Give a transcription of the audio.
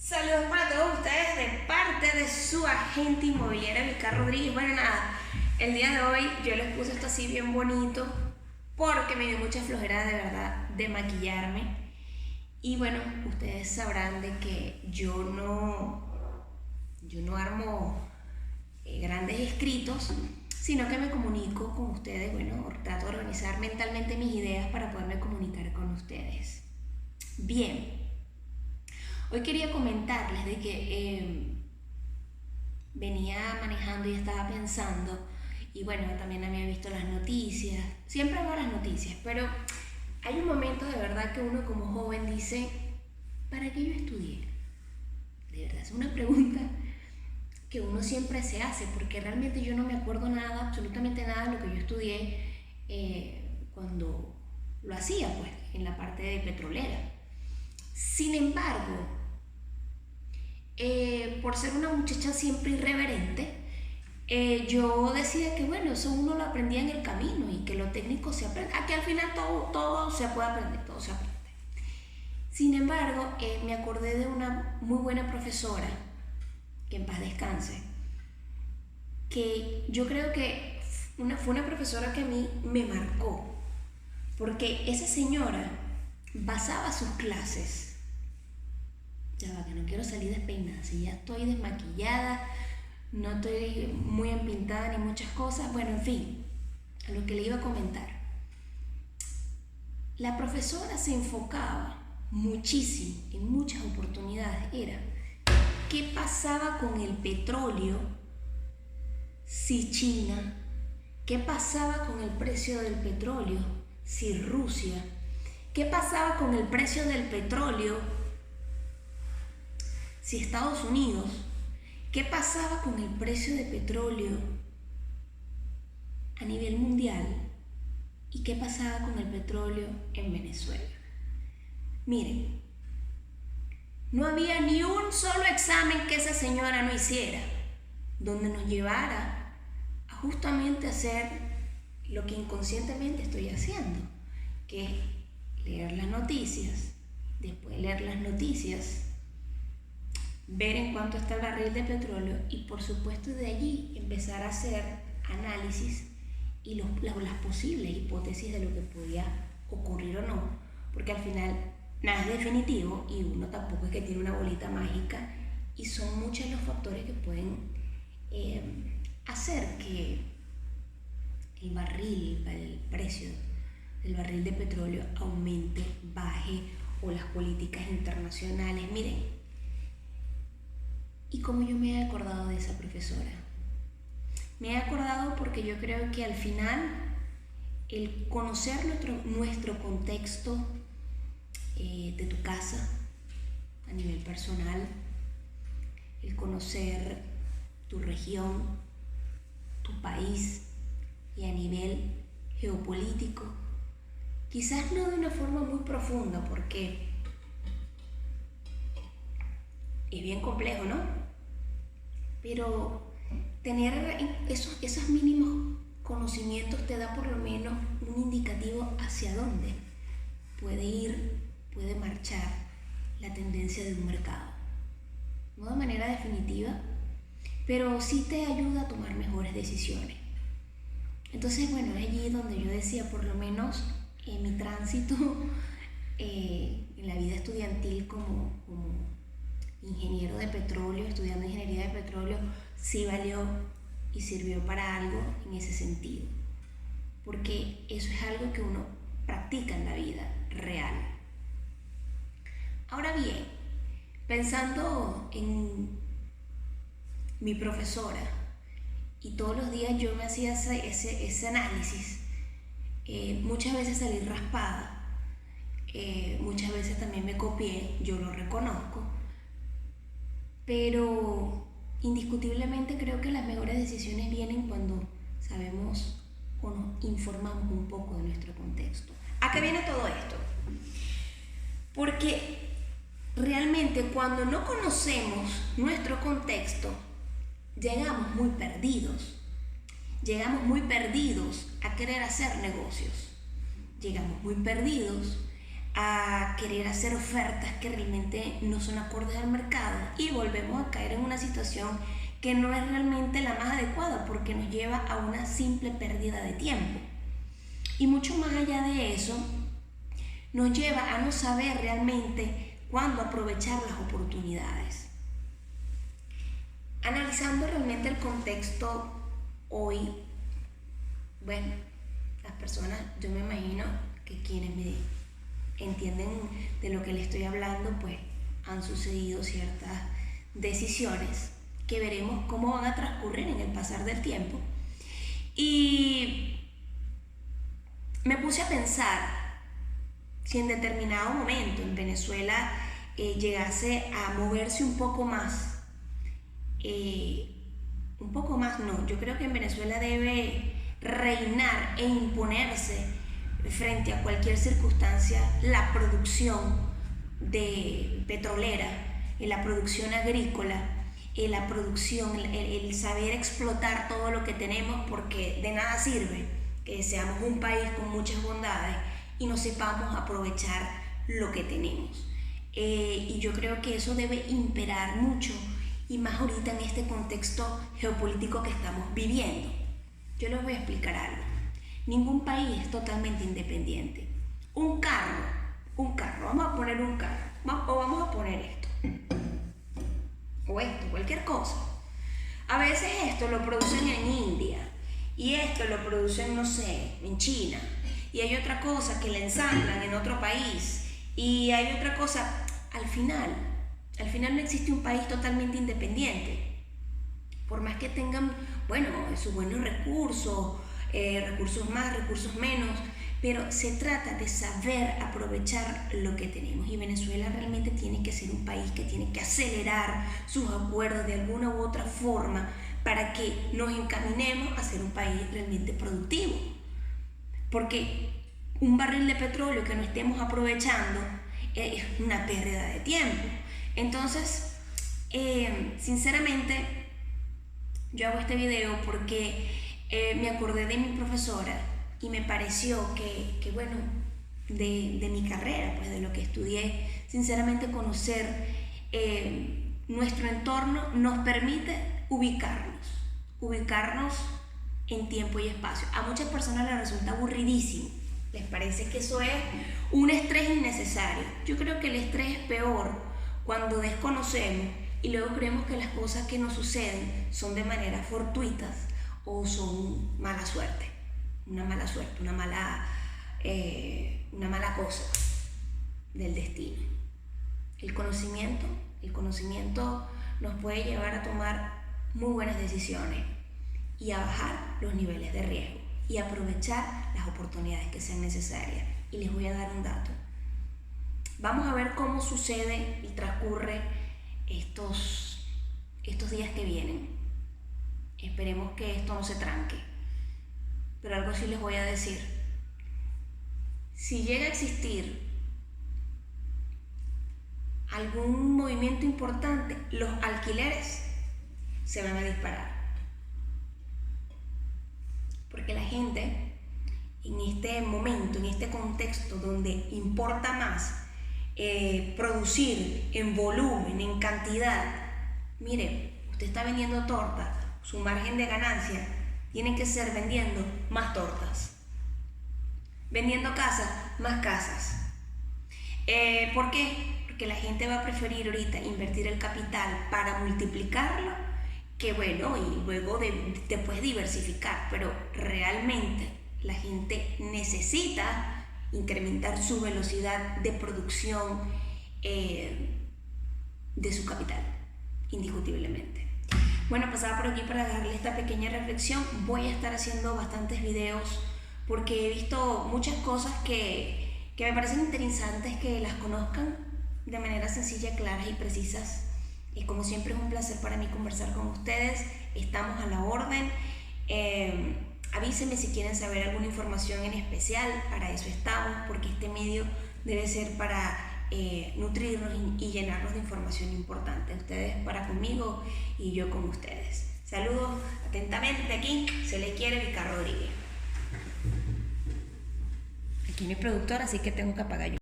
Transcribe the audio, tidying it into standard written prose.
Saludos para todos ustedes de parte de su agente inmobiliario Vilcar Rodríguez. Bueno, nada, el día de hoy yo les puse esto así bien bonito porque me dio mucha flojera de verdad de maquillarme. Y bueno, ustedes sabrán de que yo no armo grandes escritos, sino que me comunico con ustedes. Bueno, trato de organizar mentalmente mis ideas para poderme comunicar con ustedes. Bien. Hoy quería comentarles de que venía manejando y estaba pensando, y bueno, también había visto las noticias, siempre veo las noticias, pero hay un momento de verdad que uno como joven dice, ¿para qué yo estudié? De verdad, es una pregunta que uno siempre se hace, porque realmente yo no me acuerdo nada, absolutamente nada de lo que yo estudié cuando lo hacía, pues, en la parte de petrolera. Sin embargo, por ser una muchacha siempre irreverente, yo decía que bueno, eso uno lo aprendía en el camino y que lo técnico se aprende. Aquí al final todo se puede aprender, todo se aprende. Sin embargo, me acordé de una muy buena profesora, que en paz descanse, que yo creo que fue una profesora que a mí me marcó, porque esa señora basaba sus clases. Ya va, que no quiero salir despeinada. Si ya estoy desmaquillada, no estoy muy empintada ni muchas cosas. Bueno, en fin, a lo que le iba a comentar. La profesora se enfocaba muchísimo, en muchas oportunidades, era qué pasaba con el petróleo si China, qué pasaba con el precio del petróleo si Rusia, qué pasaba con el precio del petróleo si Estados Unidos, ¿qué pasaba con el precio de petróleo a nivel mundial? ¿Y qué pasaba con el petróleo en Venezuela? Miren, no había ni un solo examen que esa señora no hiciera, donde nos llevara a justamente hacer lo que inconscientemente estoy haciendo, que es leer las noticias, después leer las noticias, ver en cuánto está el barril de petróleo y por supuesto de allí empezar a hacer análisis y las posibles hipótesis de lo que podía ocurrir o no, porque al final nada es definitivo y uno tampoco es que tiene una bolita mágica y son muchos los factores que pueden hacer que el precio del barril de petróleo aumente, baje o las políticas internacionales. Miren, ¿y cómo yo me he acordado de esa profesora? Me he acordado porque yo creo que al final el conocer nuestro contexto de tu casa a nivel personal, el conocer tu región, tu país y a nivel geopolítico, quizás no de una forma muy profunda porque es bien complejo, ¿no? Pero tener esos mínimos conocimientos te da por lo menos un indicativo hacia dónde puede marchar la tendencia de un mercado. No de manera definitiva, pero sí te ayuda a tomar mejores decisiones. Entonces, bueno, es allí donde yo decía, por lo menos en mi tránsito en la vida estudiantil como ingeniero de petróleo, estudiando ingeniería de petróleo, sí valió y sirvió para algo en ese sentido, porque eso es algo que uno practica en la vida real. Ahora bien, pensando en mi profesora, y todos los días yo me hacía ese análisis, muchas veces salí raspada, muchas veces también me copié, yo lo reconozco, pero indiscutiblemente creo que las mejores decisiones vienen cuando sabemos o nos informamos un poco de nuestro contexto. ¿A qué viene todo esto? Porque realmente cuando no conocemos nuestro contexto, llegamos muy perdidos a querer hacer negocios, llegamos muy perdidos a querer hacer ofertas que realmente no son acordes al mercado y volvemos a caer en una situación que no es realmente la más adecuada porque nos lleva a una simple pérdida de tiempo. Y mucho más allá de eso, nos lleva a no saber realmente cuándo aprovechar las oportunidades. Analizando realmente el contexto hoy, bueno, las personas, yo me imagino que quienes me entienden de lo que les estoy hablando, pues han sucedido ciertas decisiones que veremos cómo van a transcurrir en el pasar del tiempo. Y me puse a pensar si en determinado momento en Venezuela llegase a moverse un poco más, yo creo que en Venezuela debe reinar e imponerse frente a cualquier circunstancia la producción de petrolera, la producción agrícola, la producción, el saber explotar todo lo que tenemos, porque de nada sirve que seamos un país con muchas bondades y no sepamos aprovechar lo que tenemos. Y yo creo que eso debe imperar mucho, y más ahorita en este contexto geopolítico que estamos viviendo. Yo les voy a explicar algo. Ningún país es totalmente independiente. Un carro, vamos a poner un carro, o vamos a poner esto, o esto, cualquier cosa. A veces esto lo producen en India, y esto lo producen, no sé, en China, y hay otra cosa que la ensamblan en otro país, y hay otra cosa. Al final no existe un país totalmente independiente. Por más que tengan, bueno, sus buenos recursos, recursos más, recursos menos, pero se trata de saber aprovechar lo que tenemos. Y Venezuela realmente tiene que ser un país que tiene que acelerar sus acuerdos de alguna u otra forma para que nos encaminemos a ser un país realmente productivo. Porque un barril de petróleo que no estemos aprovechando es una pérdida de tiempo. Entonces, sinceramente, yo hago este video porque me acordé de mi profesora y me pareció que bueno, de mi carrera, pues de lo que estudié, sinceramente conocer nuestro entorno nos permite ubicarnos en tiempo y espacio. A muchas personas les resulta aburridísimo, les parece que eso es un estrés innecesario. Yo creo que el estrés es peor cuando desconocemos y luego creemos que las cosas que nos suceden son de manera fortuitas o son mala suerte, una mala cosa del destino. El conocimiento nos puede llevar a tomar muy buenas decisiones y a bajar los niveles de riesgo y aprovechar las oportunidades que sean necesarias. Y les voy a dar un dato. Vamos a ver cómo sucede y transcurre estos días que vienen. Esperemos que esto no se tranque. Pero algo sí les voy a decir. Si llega a existir algún movimiento importante, los alquileres se van a disparar. Porque la gente en este momento, en este contexto donde importa más producir en volumen, en cantidad, mire, usted está vendiendo torta, su margen de ganancia tiene que ser vendiendo más tortas, vendiendo casas, más casas. ¿Por qué? Porque la gente va a preferir ahorita invertir el capital para multiplicarlo, que bueno, y luego después diversificar, pero realmente la gente necesita incrementar su velocidad de producción de su capital, indiscutiblemente. Bueno, pasaba por aquí para darle esta pequeña reflexión. Voy a estar haciendo bastantes videos porque he visto muchas cosas que me parecen interesantes que las conozcan de manera sencilla, claras y precisas. Y como siempre es un placer para mí conversar con ustedes. Estamos a la orden. Avísenme si quieren saber alguna información en especial, para eso estamos, porque este medio debe ser para nutrirnos y llenarnos de información importante. Ustedes para conmigo y yo con ustedes. Saludos atentamente, aquí se le quiere, Vika Rodríguez. Aquí mi productora, así que tengo que apagar yo.